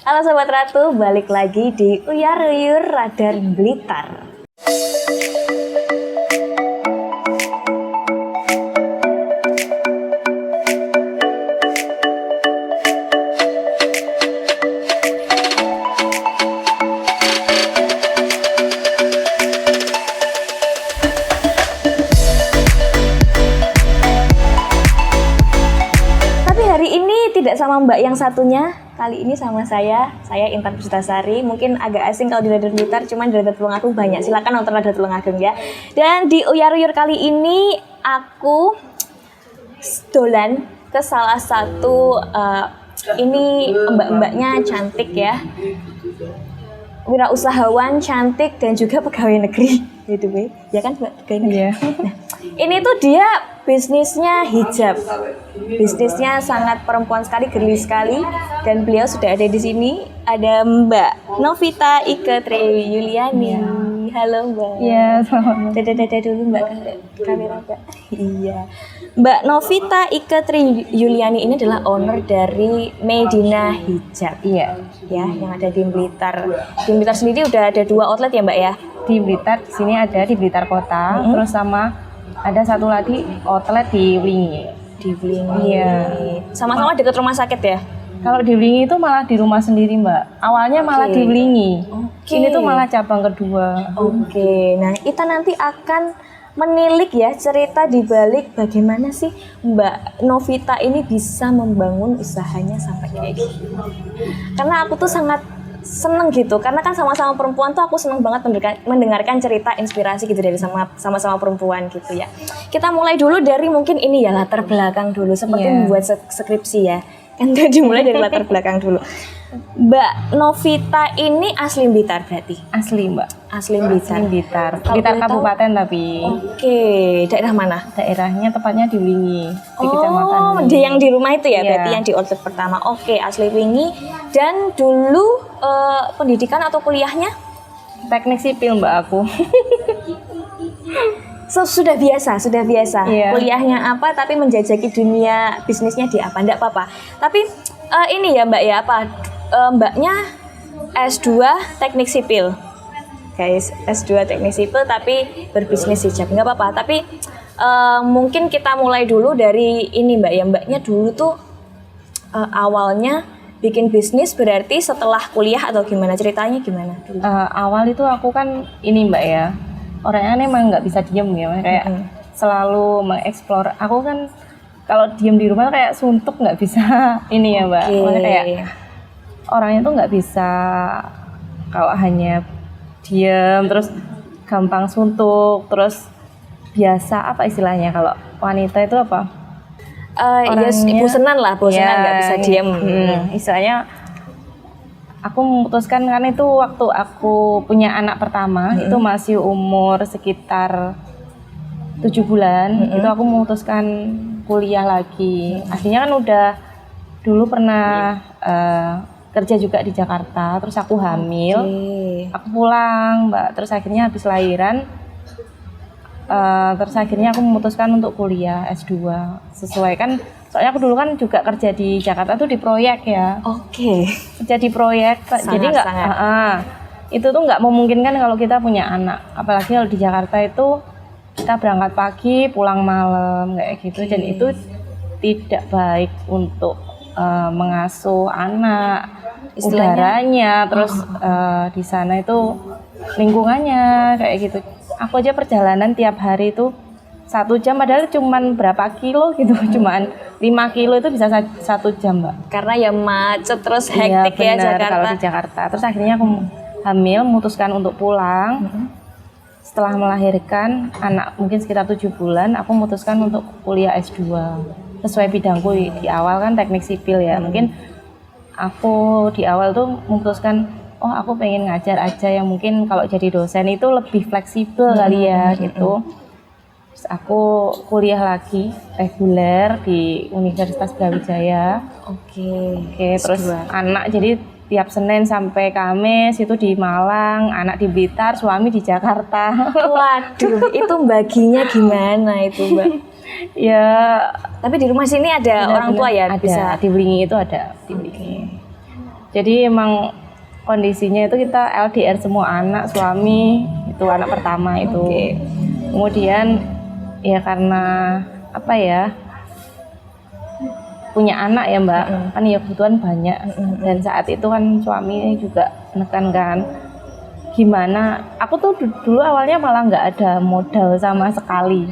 Halo Sobat Ratu, balik lagi di Uyar Uyur Radar Blitar. Tapi hari ini tidak sama Mbak yang satunya. Kali ini sama saya Intan Puspitasari. Mungkin agak asing kalau di Radar Blitar, cuman di Radar Tulungagung banyak. Silakan nonton Radar Tulungagung ya. Dan di Uyar Uyur kali ini aku dolan ke salah satu ini mbak-mbaknya cantik ya, wirausahawan cantik dan juga pegawai negeri, gitu ya kan Mbak, pegawai negeri. Iya. Nah, ini tuh dia bisnisnya hijab, bisnisnya sangat perempuan sekali, girly sekali, dan beliau sudah ada di sini. Ada Mbak Novita Ike Triyuliani. Halo Mbak. Iya, selamat. Dadah dulu Mbak, kamera Mbak. Iya. Mbak Novita Ike Triyuliani ini adalah owner dari Medina Hijab. Iya. Ya, yang ada di Blitar. Di Blitar sendiri udah ada 2 outlet ya Mbak ya? Di Blitar, di sini ada di Blitar Kota, terus sama ada satu lagi outlet di Wlingi. Di Wlingi. Iya. Sama-sama dekat rumah sakit ya? Kalau di Wlingi itu malah di rumah sendiri Mbak. Awalnya malah di Wlingi. Ini tuh malah cabang kedua. Oke. Nah, kita nanti akan menilik ya cerita di balik bagaimana sih Mbak Novita ini bisa membangun usahanya sampai kayak gini. Karena aku tuh sangat seneng gitu, karena kan sama-sama perempuan tuh aku seneng banget mendengarkan cerita inspirasi gitu dari sama-sama perempuan gitu ya. Kita mulai dulu dari mungkin ini ya, latar belakang dulu, seperti membuat skripsi ya. Kan dimulai dari latar belakang dulu. Mbak Novita ini asli Blitar berarti? Asli Mbak. Asli Blitar. Asli Blitar. Kalau Blitar boleh Kabupaten tapi. Oke, daerah mana? Daerahnya tepatnya di Wlingi, di kecamatan. Oh, yang di rumah itu ya, Iya. berarti yang di outlet pertama. Oke, asli Wlingi. Dan dulu pendidikan atau kuliahnya? Teknik sipil Mbak aku. Sudah biasa. Iya. Kuliahnya apa, tapi menjajaki dunia bisnisnya di apa? Enggak apa-apa. Tapi ini ya Mbak ya, Mbaknya S2 Teknik Sipil. Guys, S2 Teknik Sipil tapi berbisnis hijab. Enggak apa-apa. Tapi mungkin kita mulai dulu dari ini Mbak ya. Mbaknya dulu tuh awalnya bikin bisnis berarti setelah kuliah atau gimana, ceritanya gimana dulu? Awal itu aku kan ini Mbak ya, orangnya emang nggak bisa diem ya, kayak selalu mengeksplor. Aku kan kalau diem di rumah kayak suntuk, nggak bisa ini ya Mbak. Makanya kayak orangnya tuh nggak bisa kalau hanya diem, terus gampang suntuk, terus biasa apa istilahnya kalau wanita itu apa? Bosenan nggak bisa diem. Istilahnya aku memutuskan, karena itu waktu aku punya anak pertama itu masih umur sekitar 7 bulan, itu aku memutuskan kuliah lagi. Akhirnya kan udah dulu pernah kerja juga di Jakarta, terus aku hamil, aku pulang Mbak, terus akhirnya habis lahiran, terus akhirnya aku memutuskan untuk kuliah S2 sesuai kan, soalnya aku dulu kan juga kerja di Jakarta tuh di proyek ya. Kerja di proyek, jadi nggak itu tuh nggak memungkinkan kalau kita punya anak, apalagi kalau di Jakarta itu kita berangkat pagi pulang malam kayak gitu. Dan itu tidak baik untuk mengasuh anak, udaranya, terus di sana itu lingkungannya kayak gitu. Aku aja perjalanan tiap hari itu 1 jam, padahal cuman berapa kilo gitu, cuman 5 kilo itu bisa 1 jam Mbak. Karena ya macet terus hektik ya Jakarta. Kalau di Jakarta. Terus akhirnya aku hamil, memutuskan untuk pulang. Setelah melahirkan anak mungkin sekitar 7 bulan, aku memutuskan untuk kuliah S2 sesuai bidangku di awal kan teknik sipil ya. Mungkin aku di awal tuh memutuskan, oh aku pengen ngajar aja yang mungkin kalau jadi dosen itu lebih fleksibel kali ya gitu. Terus aku kuliah lagi reguler di Universitas Brawijaya. Oke, terus anak jadi tiap Senin sampai Kamis itu di Malang, anak di Blitar, suami di Jakarta. Waduh, itu baginya gimana itu Mbak? Ya, tapi di rumah sini ada orang tua ya? Ada, bisa di Wlingi itu ada. Di Wlingi. Jadi emang kondisinya itu kita LDR semua, anak, suami, itu anak pertama itu. Kemudian ya karena apa ya, punya anak ya Mbak, kan ya kebutuhan banyak. Dan saat itu kan suami juga menekankan gimana, aku tuh dulu awalnya malah nggak ada modal sama sekali.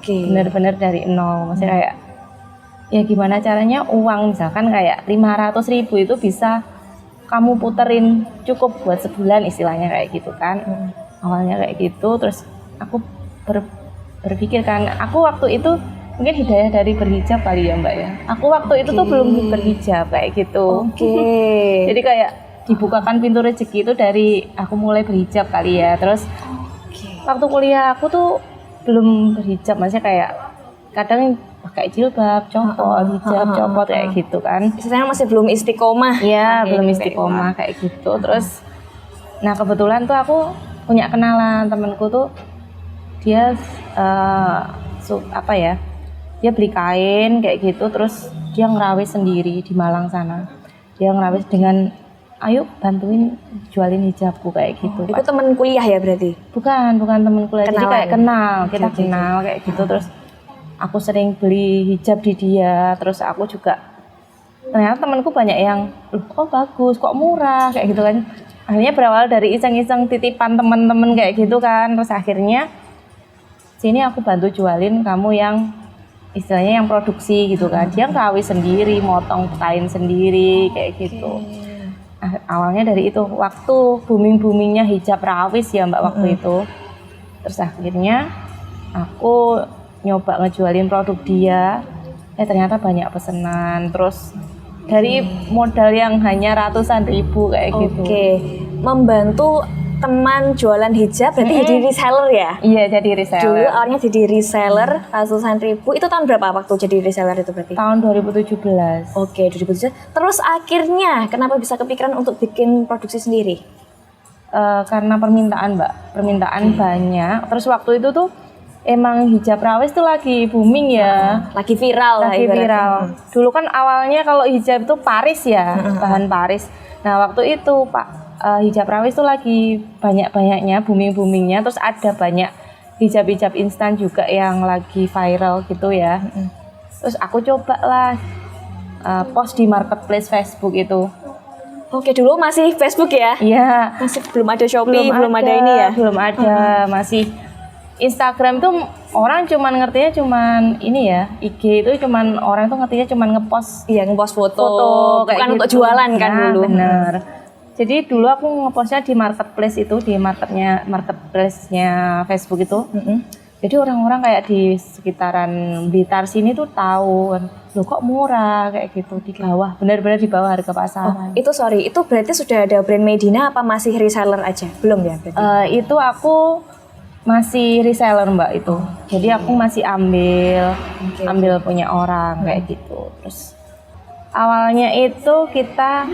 Bener-bener dari nol, maksudnya kayak ya gimana caranya uang misalkan kayak 500.000 itu bisa kamu puterin cukup buat sebulan istilahnya kayak gitu kan. Awalnya kayak gitu, terus aku berpikir kan, aku waktu itu mungkin hidayah dari berhijab kali ya Mbak ya. Aku waktu itu tuh belum berhijab kayak gitu. Jadi kayak dibukakan pintu rezeki itu dari aku mulai berhijab kali ya. Terus waktu kuliah aku tuh belum berhijab, maksudnya kayak kadang pakai jilbab, copot, hijab, copot kayak gitu kan. Istilahnya masih belum istiqomah. Iya, belum istiqomah kayak gitu. Terus, nah kebetulan tuh aku punya kenalan temanku tuh, dia apa ya? Dia beli kain kayak gitu, terus dia ngerawis sendiri di Malang sana. Dia ngerawis dengan, ayo bantuin jualin hijabku kayak gitu. Itu teman kuliah ya berarti? Bukan teman kuliah. Jadi kayak kenal, kita Oke. kenal kayak gitu. Terus aku sering beli hijab di dia, terus aku juga ternyata temanku banyak yang, oh bagus, kok murah kayak gitu kan. Akhirnya berawal dari iseng-iseng titipan teman-teman kayak gitu kan. Terus akhirnya sini aku bantu jualin kamu yang istilahnya yang produksi gitu kan. Dia ngerawis sendiri, motong kain sendiri kayak gitu. Awalnya dari itu, waktu booming-boomingnya hijab rawis ya Mbak waktu itu. Terus akhirnya aku nyoba ngejualin produk dia, ternyata banyak pesanan. Terus dari modal yang hanya ratusan ribu kayak gitu. Membantu teman jualan hijab berarti jadi reseller ya? Iya, jadi reseller. Dulu awalnya jadi reseller ratusan ribu. Itu tahun berapa waktu jadi reseller itu berarti? Tahun 2017. 2017. Terus akhirnya kenapa bisa kepikiran untuk bikin produksi sendiri? Karena permintaan Mbak, permintaan banyak. Terus waktu itu tuh emang hijab rawis tuh lagi booming ya, lagi viral lah lagi ibaratnya. viral. Dulu kan awalnya kalau hijab itu Paris ya, bahan Paris. Nah waktu itu hijab rawis tuh lagi banyak-banyaknya, booming-boomingnya. Terus ada banyak hijab-hijab instan juga yang lagi viral gitu ya. Terus aku coba lah post di marketplace Facebook itu. Dulu masih Facebook ya? Iya. Masih belum ada Shopee, belum ada ini ya? Belum ada, masih Instagram tuh orang cuman ngertinya cuman ini ya, IG itu cuman orang tuh ngertinya cuman ngepost. Iya, ngepost foto kayak bukan gitu. untuk jualan kan dulu. Bener. Jadi dulu aku ngepostnya di marketplace itu, di marketplace-nya Facebook itu. Jadi orang-orang kayak di sekitaran Blitar sini tuh tahu, loh kok murah kayak gitu, di bawah, benar-benar di bawah harga pasaran. Itu berarti sudah ada brand Medina apa masih reseller aja? Belum ya berarti? Itu aku masih reseller Mbak itu. Jadi aku masih ambil punya orang kayak gitu. Terus awalnya itu kita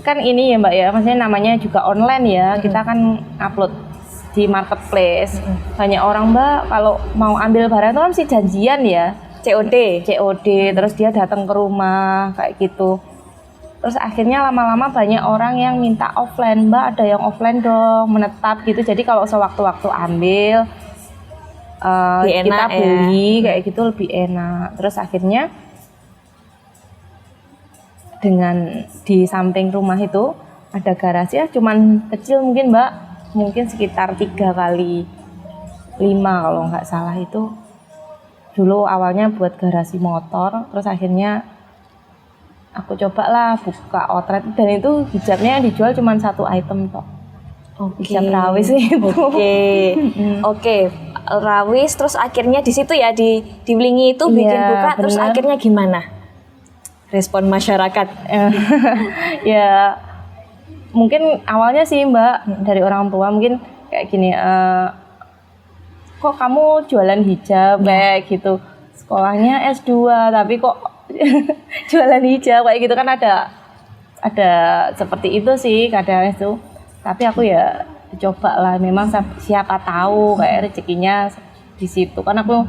kan ini ya Mbak ya, maksudnya namanya juga online ya. Kita kan upload di marketplace. Banyak orang Mbak kalau mau ambil barang itu kan mesti janjian ya. COD, terus dia datang ke rumah kayak gitu. Terus akhirnya lama-lama banyak orang yang minta offline, Mbak ada yang offline dong, menetap gitu. Jadi kalau sewaktu-waktu ambil, kita beli kayak gitu lebih enak. Terus akhirnya dengan di samping rumah itu ada garasi ya, cuman kecil mungkin Mbak, mungkin sekitar 3x5 kalau nggak salah itu. Dulu awalnya buat garasi motor, terus akhirnya aku coba lah buka outlet, dan itu hijabnya yang dijual cuma satu item kok. Hijab rawis itu. Oke, rawis, terus akhirnya di situ ya di Wlingi itu bikin buka, terus akhirnya gimana respon masyarakat? Ya mungkin awalnya sih Mbak dari orang tua mungkin kayak gini, kok kamu jualan hijab kayak gitu, sekolahnya S2 tapi kok jualan hijab kayak gitu kan, ada seperti itu sih kadang itu. Tapi aku ya coba lah, memang siapa tahu kayak rezekinya di situ kan. Aku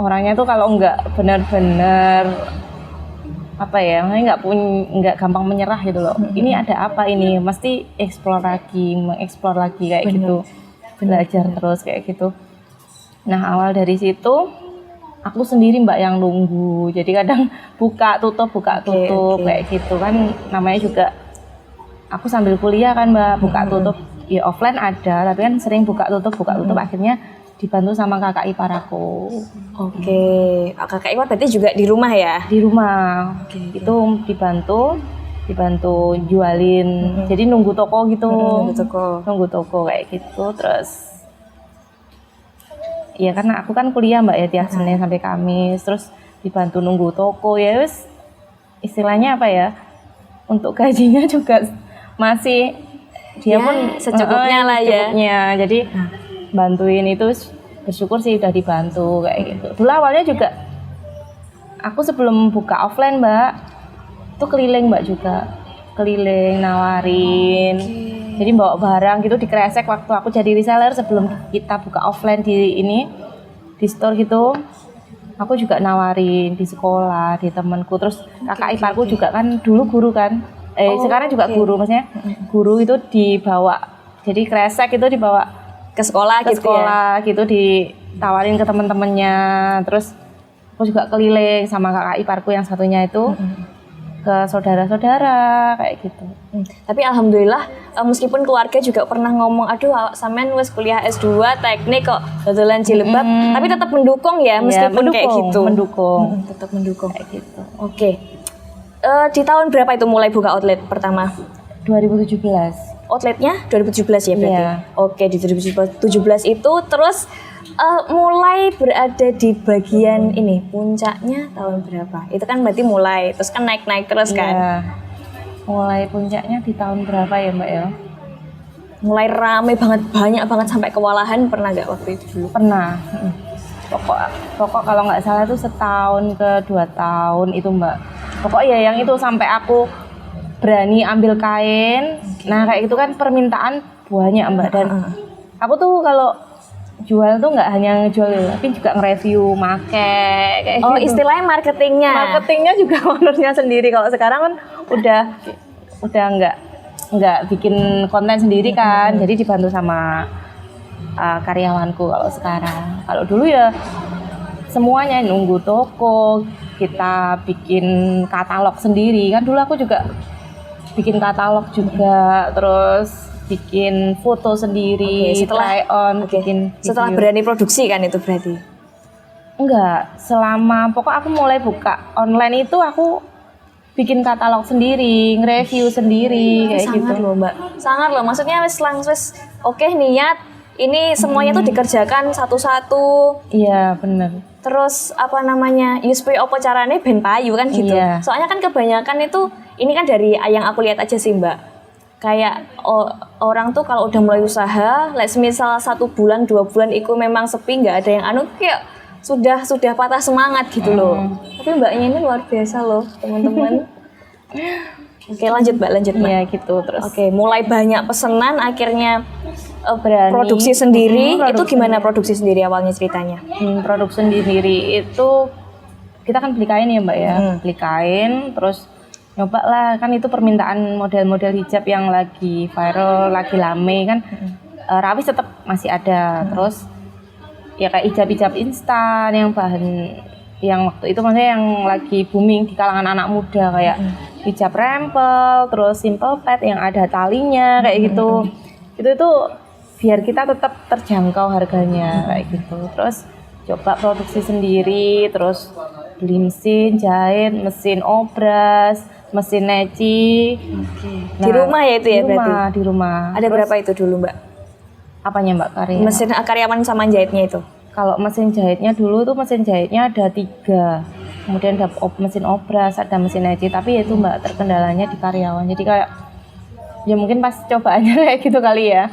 orangnya tuh kalau nggak benar-benar apa ya, nggak gampang menyerah gitu loh. Ini ada apa ini, mesti mengeksplor lagi kayak gitu, belajar terus kayak gitu. Nah awal dari situ aku sendiri mbak yang nunggu, jadi kadang buka tutup kayak gitu kan, namanya juga aku sambil kuliah kan mbak, buka tutup ya offline ada, tapi kan sering buka tutup akhirnya dibantu sama kakak ipar aku. Oke, kakak ipar berarti juga di rumah ya? Di rumah. Itu dibantu jualin. Jadi nunggu toko gitu. Nunggu toko kayak gitu. Terus ya karena aku kan kuliah mbak ya tiap Senin sampai Kamis, terus dibantu nunggu toko ya wis, istilahnya apa ya, untuk gajinya juga masih dia Ya, pun secukupnya lah ya. Jadi bantuin itu bersyukur sih udah dibantu kayak gitu. Dulu awalnya juga aku sebelum buka offline mbak itu keliling mbak juga, keliling nawarin. Jadi bawa barang gitu di Kresek waktu aku jadi reseller sebelum kita buka offline di store gitu. Aku juga nawarin di sekolah, di temanku, terus kakak iparku juga kan dulu guru kan. Sekarang juga guru, maksudnya guru itu dibawa, jadi Kresek itu dibawa ke sekolah gitu, ditawarin ke teman-temannya. Terus aku juga keliling sama kakak iparku yang satunya itu ke saudara-saudara kayak gitu. Tapi alhamdulillah meskipun keluarga juga pernah ngomong, aduh sampean wes kuliah S2 teknik kok dodolan jilbab, tapi tetap mendukung ya meskipun kayak gitu. Tetap mendukung kayak gitu. Oke. Di tahun berapa itu mulai buka outlet pertama? 2017. Outletnya 2017 ya berarti? Iya. Oke, di 2017 itu terus mulai berada di bagian ini, puncaknya tahun berapa? Itu kan berarti mulai, terus kan naik-naik terus kan? Iya. Mulai puncaknya di tahun berapa ya mbak ya? Mulai rame banget, banyak banget sampai kewalahan, pernah nggak waktu itu dulu? Pernah. Pokok kalau nggak salah itu setahun ke 2 tahun itu mbak. Pokok ya yang itu sampai aku berani ambil kain. Nah kayak itu kan permintaan banyak mbak, dan aku tuh kalau jual tuh nggak hanya ngejual tapi juga nge-review make kayak gitu. Istilahnya marketingnya juga ownernya sendiri. Kalau sekarang kan udah nggak bikin konten sendiri kan, jadi dibantu sama karyawanku kalau sekarang. Kalau dulu ya semuanya nunggu toko, kita bikin katalog sendiri kan. Dulu aku juga bikin katalog juga, terus bikin foto sendiri, try on, bikin video. Setelah berani produksi kan itu berarti? Enggak, pokok aku mulai buka online itu aku bikin katalog sendiri, nge-review sendiri kayak gitu. Sangat loh mbak, sangat loh. Maksudnya wes oke niat, ini semuanya tuh dikerjakan satu-satu. Iya bener. Terus apa namanya, supaya apa caranya ben payu kan gitu. Iya. Soalnya kan kebanyakan itu, ini kan dari yang aku lihat aja sih mbak, kayak orang tuh kalau udah mulai usaha, misal 1 bulan 2 bulan itu memang sepi, nggak ada yang kayak sudah patah semangat gitu loh. Tapi mbaknya ini luar biasa loh teman-teman. Oke lanjut mbak. Iya gitu terus. Oke, mulai banyak pesanan akhirnya berani produksi sendiri. Itu gimana produksi sendiri awalnya ceritanya? Produksi sendiri itu kita kan beli kain ya mbak ya, beli kain terus nyoba lah, kan itu permintaan model-model hijab yang lagi viral, lagi lame kan. Rawis tetap masih ada. Terus ya kayak hijab-hijab instan yang bahan yang waktu itu maksudnya yang lagi booming di kalangan anak muda, kayak hijab rempel, terus simple pad yang ada talinya kayak gitu. Itu biar kita tetap terjangkau harganya kayak gitu. Terus coba produksi sendiri, terus beli mesin jahit, mesin obras, mesin neci. Nah, di rumah ya itu ya berarti? Di rumah. Ada terus, berapa itu dulu mbak? Apanya mbak karya? Mesin karyawan sama jahitnya itu? Kalau mesin jahitnya dulu tuh mesin jahitnya ada 3, kemudian ada mesin obras, ada mesin neci, tapi itu mbak terkendalanya di karyawan. Jadi kayak ya mungkin pas cobaannya kayak gitu kali ya.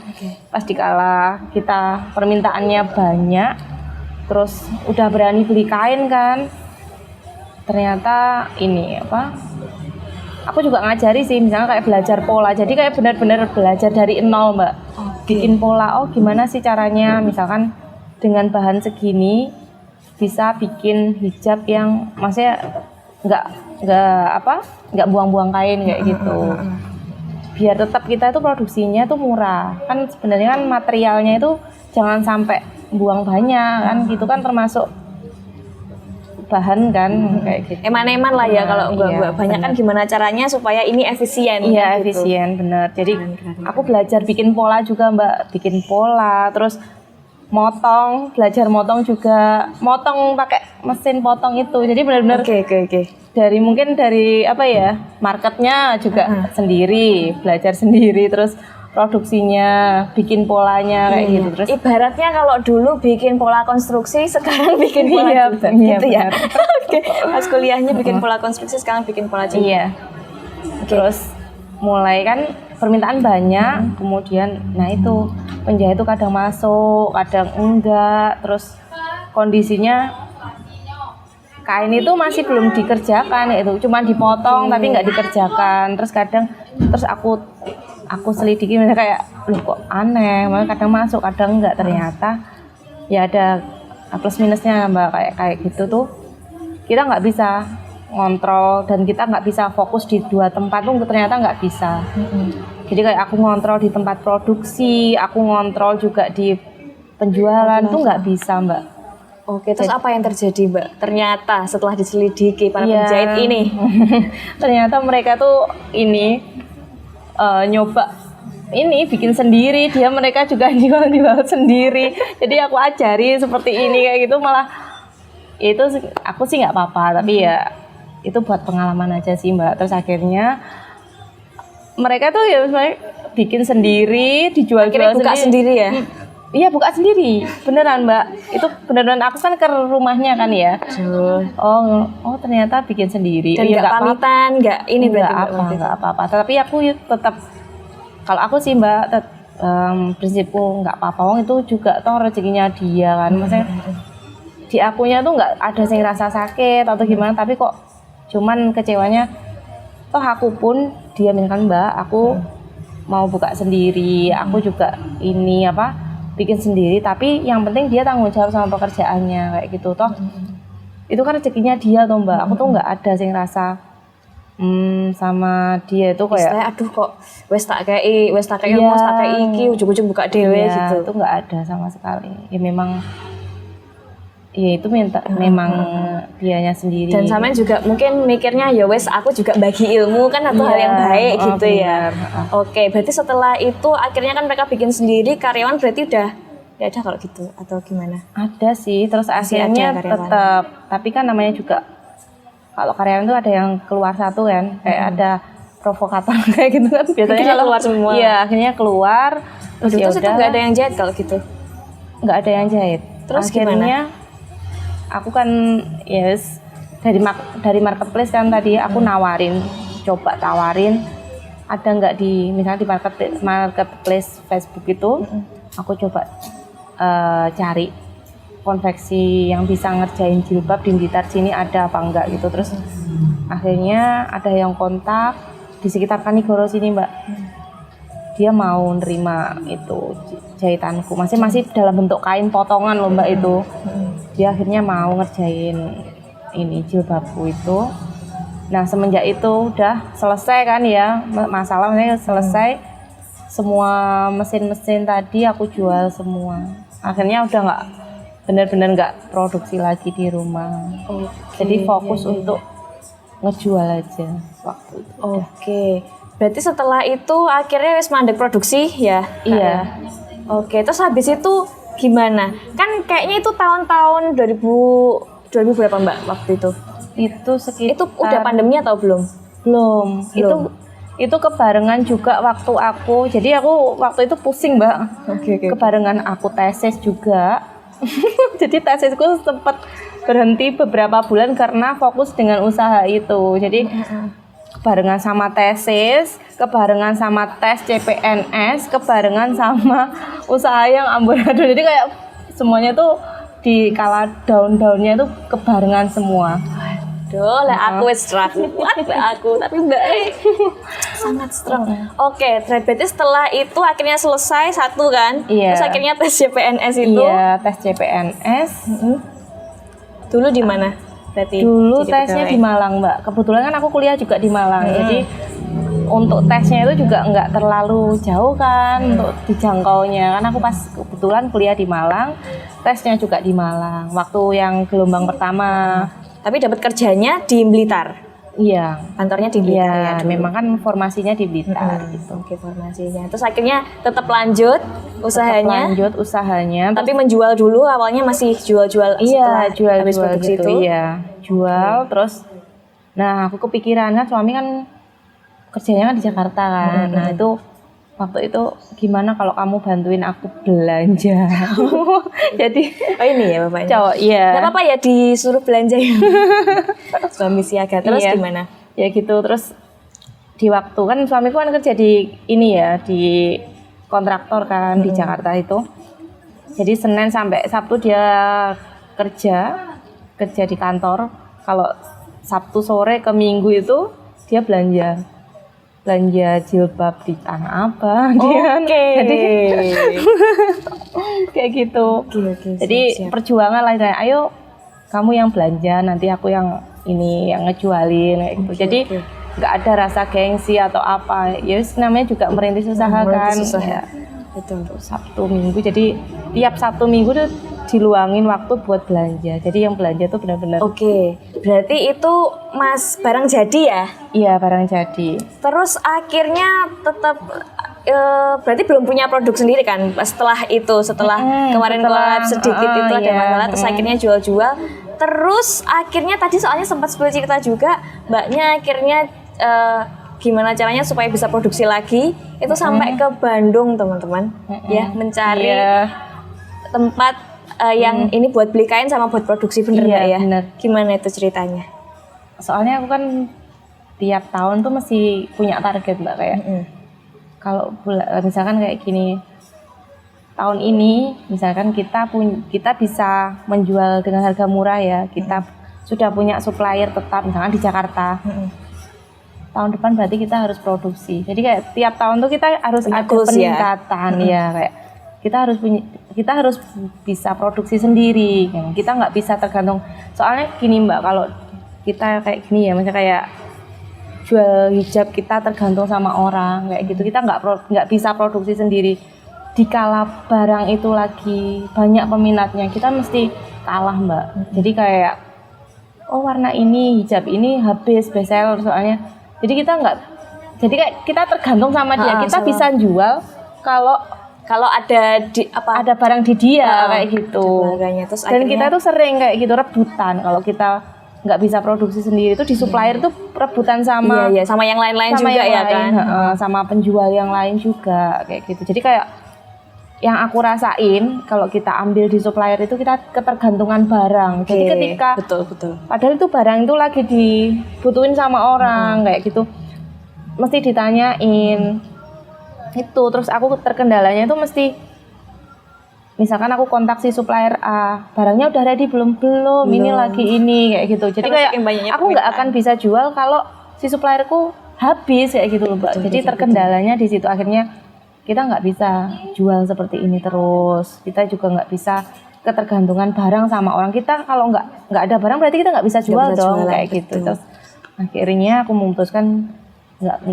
Pas dikala kita permintaannya banyak, terus udah berani beli kain kan, ternyata ini apa? Aku juga ngajari sih, misalnya kayak belajar pola. Jadi kayak benar-benar belajar dari nol mbak. Bikin pola, gimana sih caranya, misalkan dengan bahan segini bisa bikin hijab yang maksudnya nggak buang-buang kain kayak gitu. Biar tetap kita itu produksinya tuh murah. Kan sebenarnya kan materialnya itu jangan sampai buang banyak kan, gitu kan termasuk bahan kan kayak gitu. Eman-eman lah ya kalau Iya, enggak banyak kan gimana caranya supaya ini efisien. Iya, kan, gitu. efisien bener. Jadi Keren. aku belajar bikin pola juga Mbak, bikin pola, terus belajar motong juga, motong pakai mesin potong itu. Jadi benar-benar Oke. dari apa ya, marketnya juga sendiri, belajar sendiri, terus produksinya, bikin polanya kayak gitu. Terus Ibaratnya kalau dulu bikin pola konstruksi, sekarang bikin pola Iya, juga, iya, gitu ya. benar. Oke, pas kuliahnya bikin pola konstruksi, sekarang bikin pola juga. iya. Terus mulai kan permintaan banyak, kemudian nah itu penjahit itu kadang masuk, kadang enggak, terus kondisinya kain itu masih belum dikerjakan, itu cuma dipotong tapi nggak dikerjakan. Terus aku selidiki, misalnya kayak loh kok aneh, malah kadang masuk kadang enggak, ternyata ya ada plus minusnya Mbak, kayak gitu tuh kita nggak bisa ngontrol dan kita nggak bisa fokus di dua tempat tuh, ternyata nggak bisa. Jadi kayak aku ngontrol di tempat produksi, aku ngontrol juga di penjualan tuh nggak bisa Mbak. Oke, terus apa yang terjadi Mbak? Ternyata setelah diselidiki para Iya. penjahit ini, Ternyata mereka tuh nyoba bikin sendiri, mereka juga jual sendiri. Jadi aku ajari seperti ini kayak gitu, malah itu aku sih nggak apa-apa, tapi ya itu buat pengalaman aja sih Mbak. Terus akhirnya mereka tuh ya sebenarnya bikin sendiri, dijual akhirnya buka sendiri ya? Iya, buka sendiri, beneran Mbak. Itu beneran, aku kan ke rumahnya kan ya. Oh ternyata bikin sendiri. Dan Iya, nggak pamitan, nggak ini berarti Mbak, waktu itu? nggak apa-apa. Tapi aku tetap, kalau aku sih Mbak, prinsipku nggak apa-apa. Wong itu juga toh rezekinya dia kan. Maksudnya di akunya tuh nggak ada yang rasa sakit atau gimana. Tapi kok cuman kecewanya, toh aku pun diamin kan Mbak. Aku mau buka sendiri. Aku juga bikin sendiri. Tapi yang penting dia tanggung jawab sama pekerjaannya kayak gitu toh. Itu kan rezekinya dia toh Mbak. Aku tuh nggak ada yang rasa sama dia itu kayak Istilahnya, aduh kok wes tak kei iki ujung-ujung buka dewe iya, gitu. itu nggak ada sama sekali. Ya memang ya itu memang dianya sendiri. Dan sama juga mungkin mikirnya ya wes aku juga bagi ilmu kan atau hal yang baik gitu ya. benar. Oke, berarti setelah itu akhirnya kan mereka bikin sendiri, karyawan berarti udah ya ada kalau gitu atau gimana? Ada sih, terus Masih akhirnya ada karyawan. tetap, tapi kan namanya juga kalau karyawan itu ada yang keluar satu kan, kayak ada provokator kayak gitu kan biasanya. Akhirnya kalau keluar semua. Iya, akhirnya keluar. Terus ya Terus itu nggak ada yang jahit kalau gitu? nggak ada yang jahit. Terus akhirnya aku kan dari marketplace kan tadi aku coba tawarin ada nggak misalnya di marketplace Facebook itu, aku coba cari konveksi yang bisa ngerjain jilbab di Blitar sini ada apa enggak gitu. Terus akhirnya ada yang kontak di sekitar Kanigoro sini Mbak, dia mau nerima itu jahitanku, masih dalam bentuk kain potongan loh Mbak itu. Dia akhirnya mau ngerjain ini jilbabku itu. Nah semenjak itu udah selesai kan ya masalahnya, selesai semua mesin-mesin tadi aku jual semua. Akhirnya udah benar-benar nggak produksi lagi di rumah. Jadi fokus untuk ngejual aja waktu itu. Oke. Berarti setelah itu akhirnya wis mandek produksi ya? Iya. Oke, terus habis itu gimana? Kan kayaknya itu tahun-tahun 2000 berapa Mbak waktu itu? Itu sekitar. Itu udah pandemi atau belum? Belum. Belum. Itu kebarengan juga waktu aku. Jadi aku waktu itu pusing Mbak. Oke. Kebarengan aku tesis juga. Jadi tesisku sempat berhenti beberapa bulan karena fokus dengan usaha itu. Jadi kebarengan sama tesis, kebarengan sama tes CPNS, kebarengan sama usaha yang amburadul. Jadi kayak semuanya tuh di kala daun-daunnya itu kebarengan semua. Aduh, aku wis kuat aku, tapi Mbak sangat strong. Oke, berarti setelah itu akhirnya selesai satu kan? Iya. Terus akhirnya tes CPNS itu. Iya, tes CPNS. Dulu di mana? berarti? Dulu jadi tesnya pegawai? di Malang, Mbak. Kebetulan kan aku kuliah juga di Malang. Jadi untuk tesnya itu juga nggak terlalu jauh kan untuk dijangkaunya. Kan aku pas kebetulan kuliah di Malang, tesnya juga di Malang. Waktu yang gelombang pertama. Tapi dapat kerjanya di Blitar. Iya. Kantornya di Blitar ya. Iya, dulu. memang kan formasinya di Blitar gitu. Oke, formasinya. Terus akhirnya tetap lanjut usahanya. Lanjut usahanya. Tapi menjual dulu awalnya masih jual-jual setelah Iya, jual habis produksi gitu. itu. Iya, jual terus. Nah, aku kepikiran kan suami kan kerjanya kan di Jakarta kan. Nah, itu waktu itu gimana kalau kamu bantuin aku belanja. Jadi Oh ini ya bapaknya. cowok iya. Gak apa-apa ya disuruh belanja ya. Suami siaga. Terus Iya. gimana? Ya gitu terus di waktu kan suamiku kan kerja di ini ya di kontraktor kan di Jakarta itu. Jadi Senin sampai Sabtu dia kerja di kantor. Kalau Sabtu sore ke Minggu itu dia belanja jilbab di Tanah Abang. Oke. Jadi kayak gitu. Oke, Jadi siap. perjuangan lah kayak ayo kamu yang belanja nanti aku yang ini yang ngejualin kayak gitu. Jadi nggak ada rasa gengsi atau apa. Ya wis, namanya juga merintis usaha kan. Merintis usaha. Ya, Betul. Sabtu Minggu. Jadi tiap Sabtu Minggu tuh diluangin waktu buat belanja. Jadi yang belanja tuh benar-benar Oke, berarti itu Mas barang jadi ya? iya barang jadi. Terus akhirnya tetap berarti belum punya produk sendiri kan setelah kemarin setelah, collab sedikit itu ada iya, masalah terus akhirnya jual-jual terus akhirnya tadi soalnya sempat cerita juga mbaknya akhirnya gimana caranya supaya bisa produksi lagi itu sampai ke Bandung teman-teman ya mencari Iya. tempat yang ini buat beli kain sama buat produksi bener Iya, nggak ya? bener. Gimana itu ceritanya? Soalnya aku kan tiap tahun tuh mesti punya target Mbak kayak kalau misalkan kayak gini tahun ini misalkan kita bisa menjual dengan harga murah ya kita sudah punya supplier tetap misalkan di Jakarta tahun depan berarti kita harus produksi jadi kayak tiap tahun tuh kita harus Punya ada goals ya? peningkatan ya kayak kita harus bisa produksi sendiri kan. Kita nggak bisa tergantung soalnya gini Mbak kalau kita kayak gini ya misalnya kayak jual hijab kita tergantung sama orang kayak gitu kita nggak bisa produksi sendiri dikala barang itu lagi banyak peminatnya kita mesti kalah Mbak jadi kayak oh warna ini hijab ini habis bestseller soalnya jadi kayak kita tergantung sama dia kita bisa jual kalau ada barang di dia kayak gitu harganya. Terus dan akhirnya kita tuh sering kayak gitu rebutan kalau kita nggak bisa produksi sendiri itu di supplier tuh rebutan sama iya sama yang lain-lain sama juga yang ya lain, kan. sama penjual yang lain juga kayak gitu jadi kayak yang aku rasain kalau kita ambil di supplier itu kita ketergantungan barang jadi ketika betul padahal itu barang itu lagi dibutuhin sama orang kayak gitu mesti ditanyain itu terus aku terkendalanya itu mesti misalkan aku kontak si supplier A barangnya udah ready belum ini lagi ini kayak gitu jadi Karena kayak aku nggak akan bisa jual kalau si supplierku habis kayak gitu loh Mbak jadi terkendalanya di situ akhirnya kita nggak bisa jual seperti ini terus kita juga nggak bisa ketergantungan barang sama orang kita kalau nggak ada barang berarti kita nggak bisa jual dong kayak gitu terus akhirnya aku memutuskan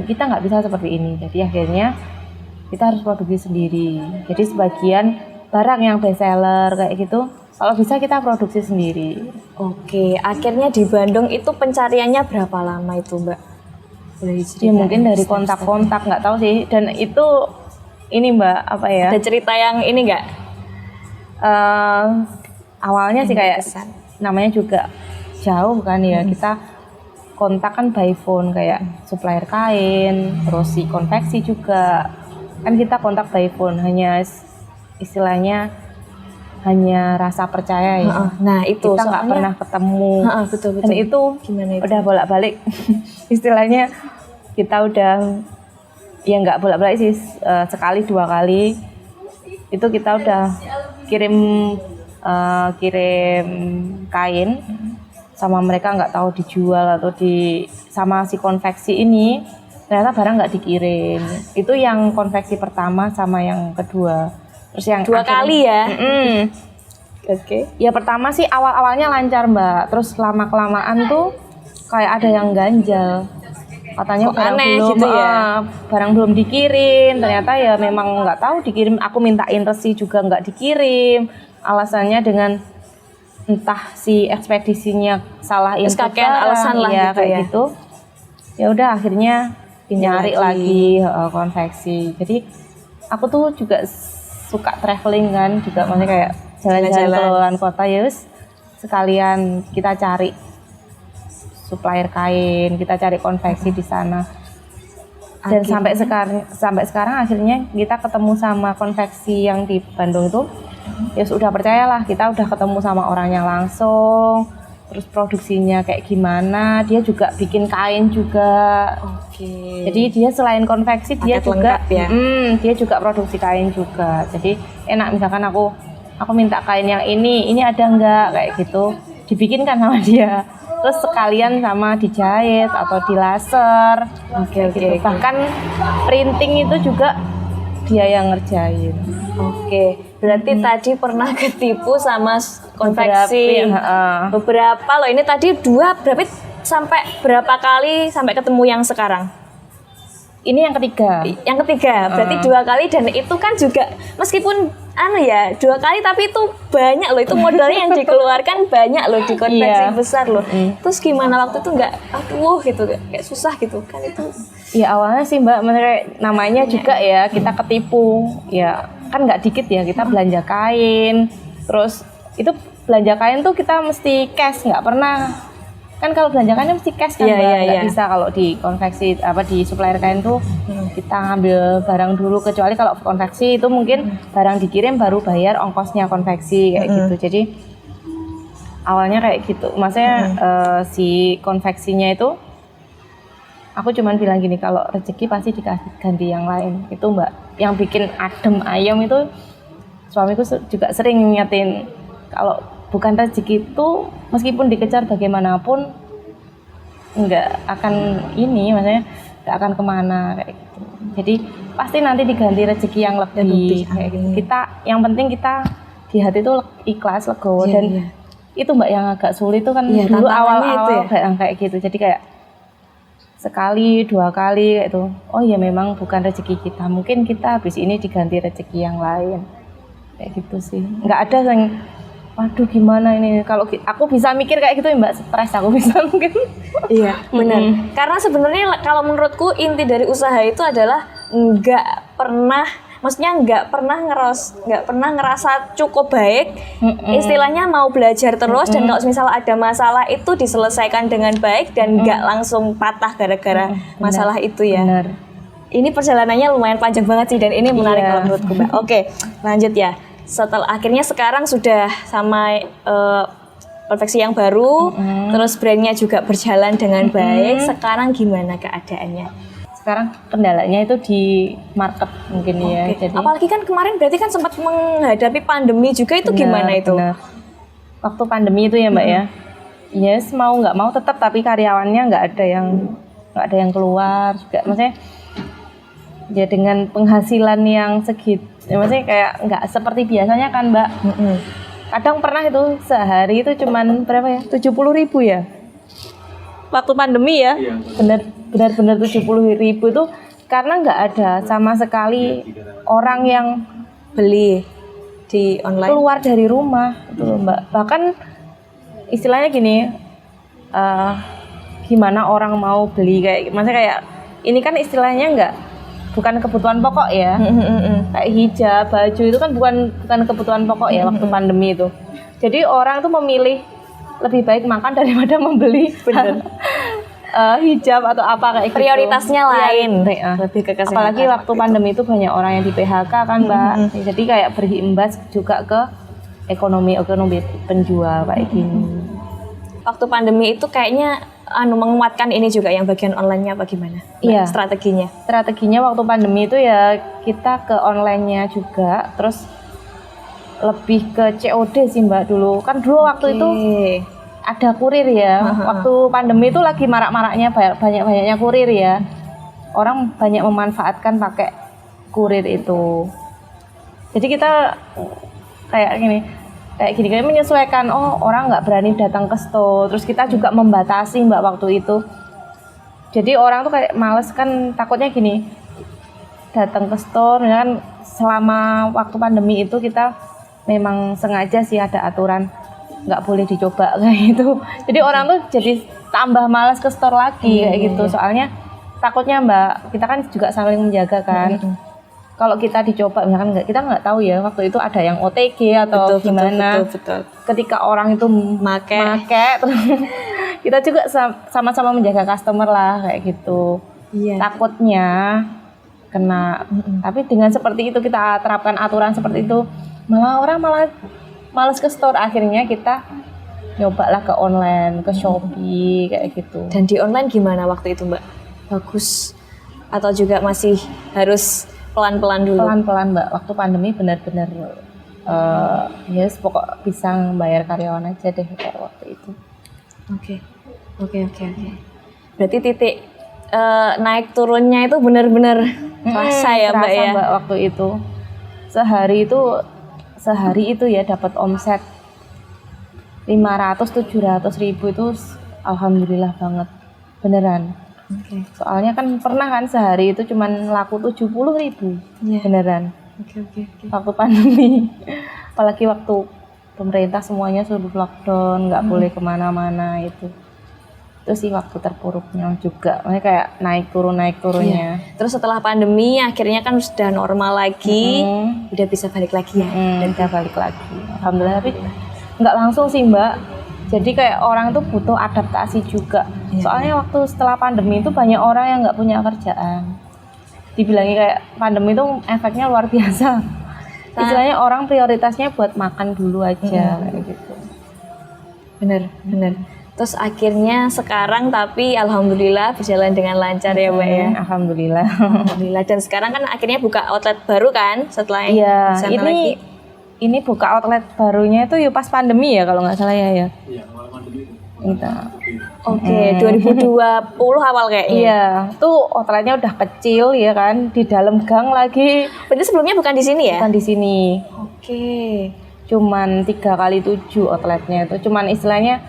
kita nggak bisa seperti ini jadi akhirnya kita harus produksi sendiri jadi sebagian barang yang best seller kayak gitu kalau bisa kita produksi sendiri. Oke, akhirnya di Bandung itu pencariannya berapa lama itu Mbak? Ya mungkin dari kontak-kontak nggak tahu sih dan itu ini Mbak apa ya ada cerita yang ini nggak? Awalnya sih kayak Kesan. namanya juga jauh kan ya kita kontak kan by phone kayak supplier kain terus si konveksi juga kan kita kontak by phone hanya istilahnya hanya rasa percaya ya. Nah itu kita nggak pernah ketemu betul. dan itu Gimana itu? udah bolak-balik istilahnya kita udah ya nggak bolak-balik sih sekali dua kali itu kita udah kirim kain sama mereka nggak tahu dijual atau sama si konveksi ini ternyata barang nggak dikirim itu yang konveksi pertama sama yang kedua terus yang dua kali ya Oke. Ya pertama sih awal-awalnya lancar Mbak, terus lama-kelamaan tuh kayak ada yang ganjal. Katanya Kok aneh belum, gitu ya? barang belum dikirim, ternyata ya memang nggak tahu dikirim. Aku mintain resi juga nggak dikirim. Alasannya dengan entah si ekspedisinya salah Terus input kakean barang, alasan lah ya gitu kayak ya. gitu. Ya udah akhirnya nyari lagi konveksi. Jadi aku tuh juga suka traveling kan, juga maksudnya kayak jalan-jalan ke luar kota ya wis sekalian kita cari supplier kain, kita cari konveksi di sana. Dan sampai sekarang akhirnya kita ketemu sama konveksi yang di Bandung itu, ya sudah percayalah kita udah ketemu sama orangnya langsung, terus produksinya kayak gimana, dia juga bikin kain juga. Oke. Jadi dia selain konveksi dia Paket juga lengkap ya? dia juga produksi kain juga. Jadi enak misalkan aku minta kain yang ini ada enggak kayak gitu, dibikinkan sama dia. Terus sekalian sama dijahit atau di laser. Oke. Bahkan printing itu juga dia yang ngerjain. Oke. Berarti tadi pernah ketipu sama konveksi. Beberapa loh. Ini tadi 2, berarti sampai berapa kali sampai ketemu yang sekarang? Ini yang ketiga. Yang ketiga, berarti 2 kali, dan itu kan juga meskipun 2 kali tapi itu banyak loh, itu modalnya yang dikeluarkan banyak loh di konveksi besar loh. Terus gimana waktu itu nggak gitu kayak susah gitu kan itu? Ya awalnya sih Mbak, namanya juga ya kita ketipu. Ya kan nggak dikit ya kita belanja kain. Terus itu belanja kain tuh kita mesti cash, nggak pernah. Kan kalau belanja kain mesti cash kan Mbak, nggak bisa kalau di konveksi di supplier kain tuh kita ngambil barang dulu, kecuali kalau konveksi itu mungkin barang dikirim baru bayar ongkosnya konveksi kayak gitu. Jadi awalnya kayak gitu, maksudnya si konveksinya itu aku cuman bilang gini, kalau rezeki pasti dikasih ganti yang lain. Itu Mbak, yang bikin adem ayam itu suamiku juga sering ngingetin, kalau bukan rezeki itu meskipun dikejar bagaimanapun nggak akan maksudnya nggak akan kemana kayak gitu. Jadi pasti nanti diganti rezeki yang lebih kayak gitu. Yang penting kita di hati itu ikhlas, legowo. Dan itu Mbak yang agak sulit tuh kan dulu awal-awal kayak gitu. Jadi kayak sekali 2 kali kayak itu, oh ya memang bukan rezeki kita, mungkin kita habis ini diganti rezeki yang lain kayak gitu sih. Nggak ada yang waduh gimana ini, kalau aku bisa mikir kayak gitu ya Mbak, stres aku bisa mungkin. Iya benar. Karena sebenarnya kalau menurutku inti dari usaha itu adalah nggak pernah ngerasa cukup baik. Istilahnya mau belajar terus, dan kalau misalnya ada masalah itu diselesaikan dengan baik dan nggak langsung patah gara-gara masalah itu ya. Benar. Ini perjalanannya lumayan panjang banget sih, dan ini menarik kalau menurutku Mbak. Oke, lanjut ya. Setelah akhirnya sekarang sudah sama konveksi yang baru, terus brandnya juga berjalan dengan baik. Sekarang gimana keadaannya? Sekarang kendalanya itu di market mungkin ya. Jadi apalagi kan kemarin berarti kan sempat menghadapi pandemi juga, itu gimana itu? Benar. Waktu pandemi itu ya Mbak ya. Yes, mau nggak mau tetap, tapi karyawannya nggak ada yang keluar juga. Maksudnya ya dengan penghasilan yang segitu, ya maksudnya kayak nggak seperti biasanya kan Mbak. Kadang pernah itu sehari itu cuman berapa ya, 70.000 ya waktu pandemi ya. Benar-benar 70.000 itu karena nggak ada sama sekali orang yang beli di online, keluar dari rumah itu loh Mbak. Bahkan istilahnya gini, gimana orang mau beli, kayak maksudnya kayak ini kan istilahnya bukan kebutuhan pokok ya. Kayak hijab, baju itu kan bukan kebutuhan pokok ya waktu pandemi itu. Jadi orang tuh memilih lebih baik makan daripada membeli hijab atau apa kayak gitu. Prioritasnya lain. Lebih ke kesehatan. Apalagi waktu pandemi itu banyak orang yang di PHK kan Mbak. Jadi kayak berimbas juga ke ekonomi penjual kayak gini. Waktu pandemi itu kayaknya menguatkan ini juga yang bagian online-nya bagaimana? Iya. Strateginya waktu pandemi itu ya kita ke online-nya juga, terus lebih ke COD sih Mbak dulu. Kan dulu waktu itu ada kurir ya. Waktu pandemi itu lagi marak-maraknya banyak-banyaknya kurir ya. Orang banyak memanfaatkan pakai kurir itu. Jadi kita kayak gini, kayak gini kayak menyesuaikan. Oh, orang nggak berani datang ke store, terus kita juga membatasi Mbak waktu itu. Jadi orang tuh kayak males kan, takutnya gini, datang ke store ya kan. Selama waktu pandemi itu kita memang sengaja sih ada aturan nggak boleh dicoba kayak gitu. Jadi orang tuh jadi tambah malas ke store lagi kayak gitu. Soalnya takutnya Mbak, kita kan juga saling menjaga kan. Kalau kita dicoba, misalkan kita nggak tahu ya waktu itu ada yang OTG atau gimana. Betul. Ketika orang itu make terus kita juga sama-sama menjaga customer lah kayak gitu. Iya. Takutnya kena. Tapi dengan seperti itu kita terapkan aturan seperti itu, malah orang malas ke store. Akhirnya kita nyobalah ke online, ke Shopee kayak gitu. Dan di online gimana waktu itu Mbak? Bagus atau juga masih harus pelan-pelan dulu? Pelan-pelan Mbak, waktu pandemi benar-benar pokok bisa bayar karyawan aja deh kayak waktu itu. Oke. Berarti titik naik turunnya itu benar-benar terasa ya Mbak ya? Mbak, waktu itu sehari itu ya dapat omset 500-700 ribu itu alhamdulillah banget beneran. Soalnya kan pernah kan sehari itu cuman laku 70 ribu beneran. Waktu pandemi, apalagi waktu pemerintah semuanya suruh lockdown, nggak boleh kemana-mana itu sih waktu terpuruknya juga. Makanya kayak naik turunnya. Terus setelah pandemi akhirnya kan sudah normal lagi, udah bisa balik lagi ya. Dan bisa balik lagi, alhamdulillah. Tapi nggak langsung sih Mbak. Jadi kayak orang tuh butuh adaptasi juga. Soalnya waktu setelah pandemi itu banyak orang yang nggak punya kerjaan. Dibilangin kayak pandemi itu efeknya luar biasa. Istilahnya orang prioritasnya buat makan dulu aja kayak gitu. Bener. Terus akhirnya sekarang tapi alhamdulillah berjalan dengan lancar ya Mbak ya. Alhamdulillah. Dan sekarang kan akhirnya buka outlet baru kan setelah ini buka outlet barunya itu pas pandemi ya kalau nggak salah ya. Iya, awal pandemi itu. Oke, 2020 awal kayaknya. Iya, tuh outletnya udah kecil ya kan, di dalam gang lagi. Berarti sebelumnya bukan di sini ya? Bukan di sini. Oke. Cuman 3x7 outletnya itu. Cuman istilahnya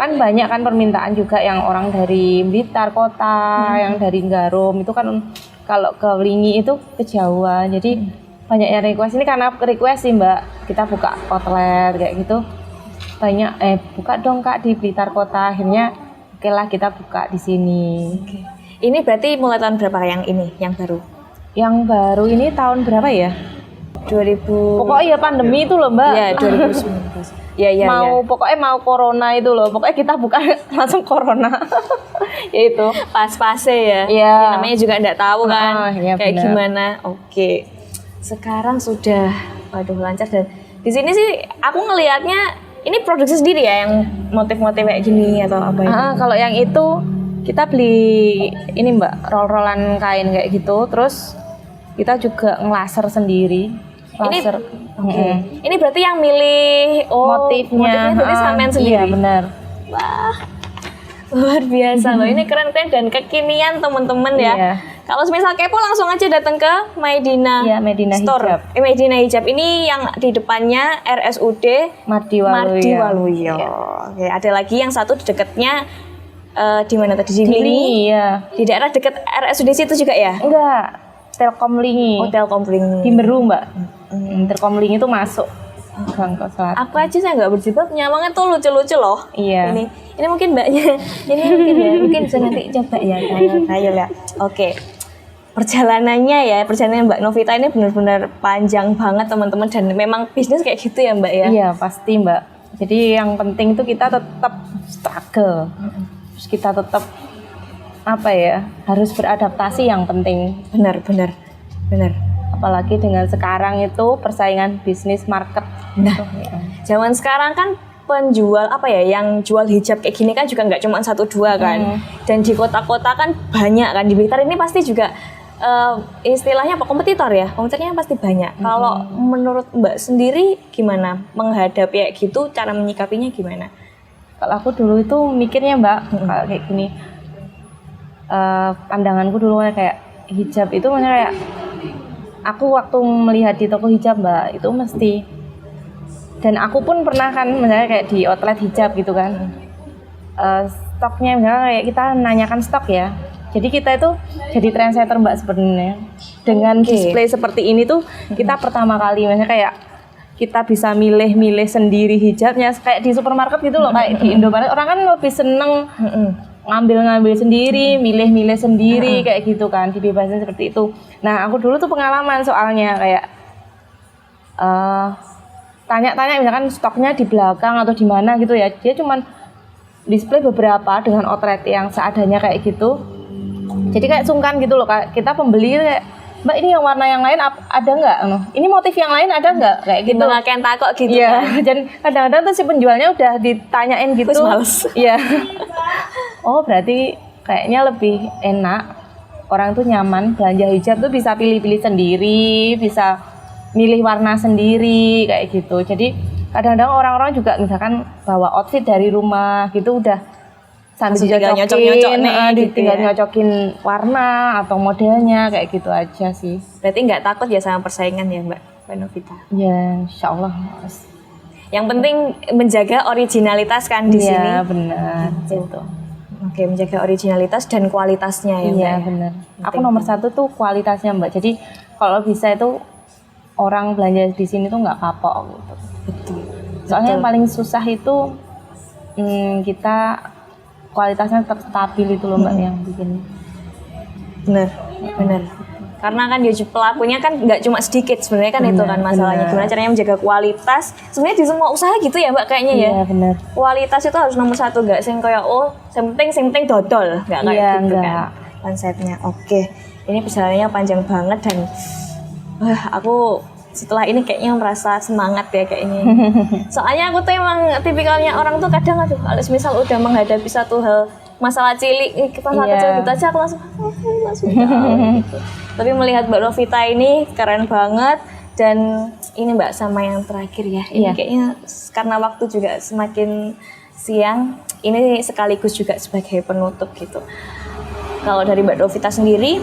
kan banyak kan permintaan juga yang orang dari Blitar kota, yang dari Garum itu kan kalau ke Wlingi itu kejauhan. Jadi banyak yang request, ini karena request sih Mbak, kita buka outlet kayak gitu. Banyak buka dong Kak di Blitar kota. Akhirnya oke lah kita buka di sini. Ini berarti mulai tahun berapa yang ini, yang baru? Yang baru ini tahun berapa ya? 2000. Pokoknya pandemi itu loh Mbak. Iya, 2019. Iya. Pokoknya mau corona itu loh. Pokoknya kita buka langsung corona. Ya itu. Pas-pase ya. Iya. Namanya juga enggak tahu kan kayak bener. gimana. Oke. Sekarang sudah lancar. Dan di sini sih aku ngelihatnya ini produksi sendiri ya yang motif-motif kayak gini atau apa itu? Kalau yang itu kita beli ini Mbak, roll-rollan kain kayak gitu. Terus kita juga ngelaser sendiri. Laser. Ini berarti yang milih motifnya berarti sampean sendiri. Iya benar. Wah, luar biasa loh. Ini keren-keren dan kekinian teman-teman ya. Iya. Kalau misal kepo langsung aja datang ke Maidina Store. Hijab. Maidina Hijab ini yang di depannya RSUD Mardi Waluyo. Oke, ada lagi yang satu di dekatnya di mana tadi? Di Wlingi. Iya. Di daerah dekat RSUD situ juga ya? Enggak. Telkom Wlingi. Telkom Wlingi. Di Meru Mbak. Telkom Wlingi itu masuk gang ke selatan. Aku aja saya nggak berjilbab, nyawangnya tuh lucu-lucu loh. Iya. Ini mungkin mbaknya. Ini mungkin ya. Mungkin bisa nanti coba ya. Kayu ya. Oke. Perjalanan Mbak Novita ini benar-benar panjang banget teman-teman, dan memang bisnis kayak gitu ya Mbak ya? Iya pasti Mbak. Jadi yang penting itu kita tetap struggle, terus kita tetap harus beradaptasi yang penting. Benar. Apalagi dengan sekarang itu persaingan bisnis market. Nah, zaman sekarang kan penjual yang jual hijab kayak gini kan juga nggak cuma 1-2 kan, dan di kota-kota kan banyak kan. Di Blitar ini pasti juga istilahnya kompetitor ya, kompetitornya pasti banyak. Kalau menurut Mbak sendiri gimana menghadapi kayak gitu, cara menyikapinya gimana? Kalau aku dulu itu mikirnya Mbak, kalau kayak gini, pandanganku dulu kayak hijab itu kayak aku waktu melihat di toko hijab Mbak, itu mesti Dan aku pun pernah kan misalnya kayak di outlet hijab gitu kan, stoknya misalnya kayak kita nanyakan stok ya. Jadi kita itu jadi trendsetter Mbak sebenarnya. Dengan display seperti ini tuh kita pertama kali misalnya kayak kita bisa milih-milih sendiri hijabnya kayak di supermarket gitu loh, kayak di Indomaret orang kan lebih seneng ngambil-ngambil sendiri, milih-milih sendiri kayak gitu kan, dibebasin seperti itu. Nah, aku dulu tuh pengalaman soalnya kayak tanya-tanya misalkan stoknya di belakang atau di mana gitu ya. Dia cuman display beberapa dengan outlet yang seadanya kayak gitu. Jadi kayak sungkan gitu loh, kita pembeli kayak, Mbak ini yang warna yang lain ada nggak? Ini motif yang lain ada nggak? Kayak gitu. Ngakain takut gitu ya, kan. Dan kadang-kadang tuh si penjualnya udah ditanyain gitu. Terus males. Iya. Oh berarti kayaknya lebih enak. Orang tuh nyaman belanja hijab tuh bisa pilih-pilih sendiri, bisa milih warna sendiri kayak gitu. Jadi kadang-kadang orang-orang juga misalkan bawa outfit dari rumah gitu udah sambil tinggal dicocokin, nyocok nih gitu tinggal ya. nyocokin warna atau modelnya kayak gitu aja sih. Berarti nggak takut ya sama persaingan ya Mbak Novita? Ya insya Allah. Yang penting menjaga originalitas kan di sini. Iya benar gitu. Oke, menjaga originalitas dan kualitasnya ya Mbak. Iya benar. Aku nomor satu tuh kualitasnya Mbak. Jadi kalau bisa itu orang belanja di sini tuh nggak kapok gitu. Betul. Soalnya yang paling susah itu kita kualitasnya tetap stabil itu loh Mbak yang bikin. Benar. Karena kan dia pelakunya kan nggak cuma sedikit sebenarnya kan itu kan masalahnya. Gimana caranya menjaga kualitas? Sebenarnya di semua usaha gitu ya Mbak kayaknya ya. Iya benar. Kualitas itu harus nomor satu, nggak sing kayak sing penting dodol, nggak kayak Iya, gitu enggak. kan konsepnya. Oke, ini perjalanannya panjang banget dan aku setelah ini kayaknya merasa semangat ya kayaknya. Soalnya aku tuh emang tipikalnya orang tuh kadang kalau misal udah menghadapi satu hal masalah cilik, masalah kecil gitu aja aku langsung tahu gitu. Tapi melihat Mbak Novita ini keren banget. Dan ini Mbak sama yang terakhir ya, ini kayaknya karena waktu juga semakin siang, ini sekaligus juga sebagai penutup gitu. Kalau dari Mbak Novita sendiri,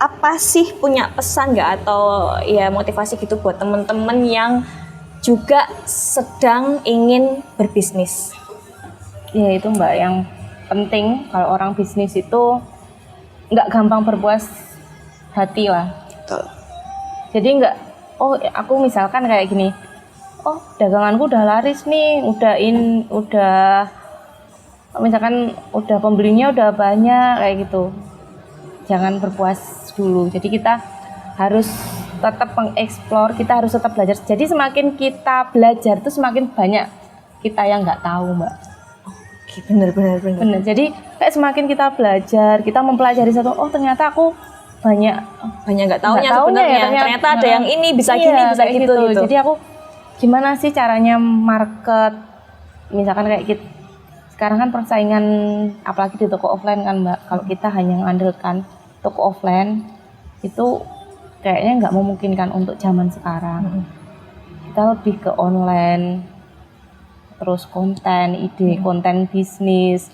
apa sih punya pesan nggak atau ya motivasi gitu buat teman-teman yang juga sedang ingin berbisnis? Ya itu Mbak yang penting kalau orang bisnis itu nggak gampang berpuas hati lah. Betul. Jadi nggak, aku misalkan kayak gini, daganganku udah laris nih, udah misalkan udah pembelinya udah banyak kayak gitu. Jangan berpuas dulu. Jadi kita harus tetap mengeksplor, kita harus tetap belajar. Jadi semakin kita belajar tuh semakin banyak kita yang nggak tahu Mbak. Bener. Jadi kayak semakin kita belajar, kita mempelajari satu, ternyata aku banyak nggak taunya sebenarnya. Ternyata ada yang ini bisa gini, bisa gitu. Jadi aku gimana sih caranya market, misalkan kayak gitu. Sekarang kan persaingan apalagi di toko offline kan Mbak. Kalau kita hanya mengandalkan toko offline itu kayaknya nggak memungkinkan untuk zaman sekarang. Kita lebih ke online. Terus konten, ide konten bisnis,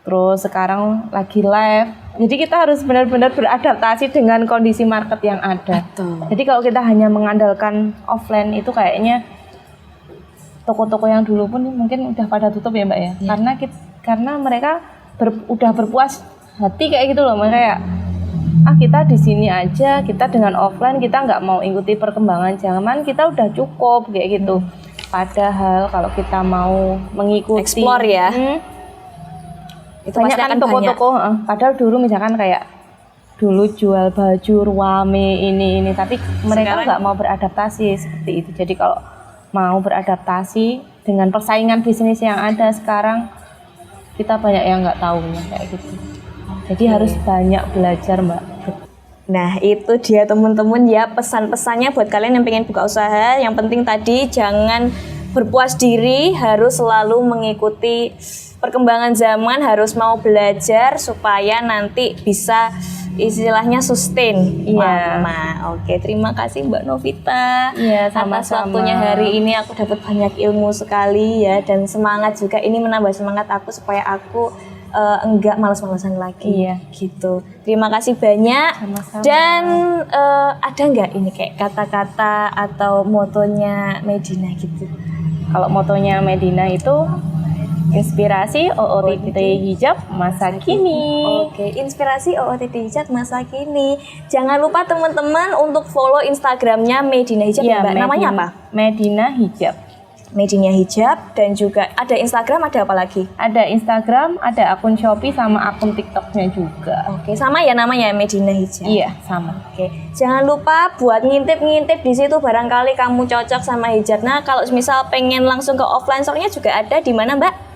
terus sekarang lagi live. Jadi kita harus benar-benar beradaptasi dengan kondisi market yang ada. Betul. Jadi kalau kita hanya mengandalkan offline itu kayaknya toko-toko yang dulu pun mungkin udah pada tutup ya Mbak ya. Karena mereka udah berpuas hati kayak gitu loh. Kayak kita di sini aja, kita dengan offline kita nggak mau ikuti perkembangan zaman, kita udah cukup kayak gitu. Padahal kalau kita mau mengikuti explore ya, itu banyak kan toko-toko. Padahal dulu misalkan kayak dulu jual baju ruame ini, tapi mereka nggak mau beradaptasi seperti itu. Jadi kalau mau beradaptasi dengan persaingan bisnis yang ada sekarang, kita banyak yang nggak tahunya kayak gitu. Jadi harus banyak belajar Mbak. Nah itu dia teman-teman ya pesan-pesannya buat kalian yang pengen buka usaha. Yang penting tadi jangan berpuas diri, harus selalu mengikuti perkembangan zaman, harus mau belajar supaya nanti bisa istilahnya sustain. Iya. Oke, terima kasih Mbak Novita. Iya, atas sama-sama. waktunya hari ini. Aku dapat banyak ilmu sekali ya, dan semangat juga. Ini menambah semangat aku supaya aku enggak malas-malasan lagi. Iya. Gitu. Terima kasih banyak. Sama-sama. Dan ada nggak ini kayak kata-kata atau motonya Medina gitu? Kalau motonya Medina itu inspirasi OOTD hijab masa kini. Oke, inspirasi OOTD Hijab masa kini. Jangan lupa teman-teman untuk follow Instagramnya Medina Hijab ya, Mbak. Namanya apa? Medina Hijab. Medina Hijab, dan juga ada Instagram, ada apa lagi? Ada Instagram, ada akun Shopee sama akun TikToknya juga. Oke, sama ya namanya Medina Hijab. Iya, sama. Oke, jangan lupa buat ngintip-ngintip di situ, barangkali kamu cocok sama hijab. Nah, kalau misal pengen langsung ke offline store-nya juga ada di mana, Mbak?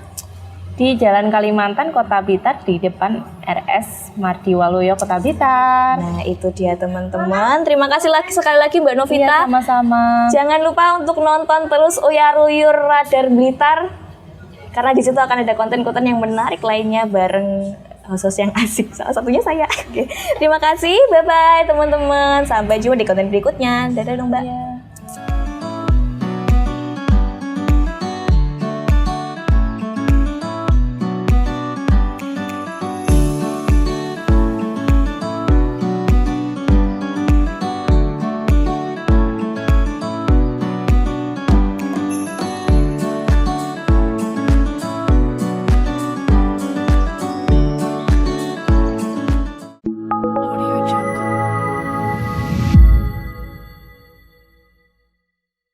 Di Jalan Kalimantan, Kota Blitar, di depan RS Mardiwaluyo, Kota Blitar. Nah, itu dia teman-teman. Terima kasih sekali lagi Mbak Iya, Novita. sama-sama. Jangan lupa untuk nonton terus Uyar Uyur Radar Blitar, karena di situ akan ada konten-konten yang menarik lainnya bareng host yang asik. Salah satunya saya. Oke. Terima kasih. Bye bye teman-teman. Sampai jumpa di konten berikutnya. Dadah dong, Mbak. Iya.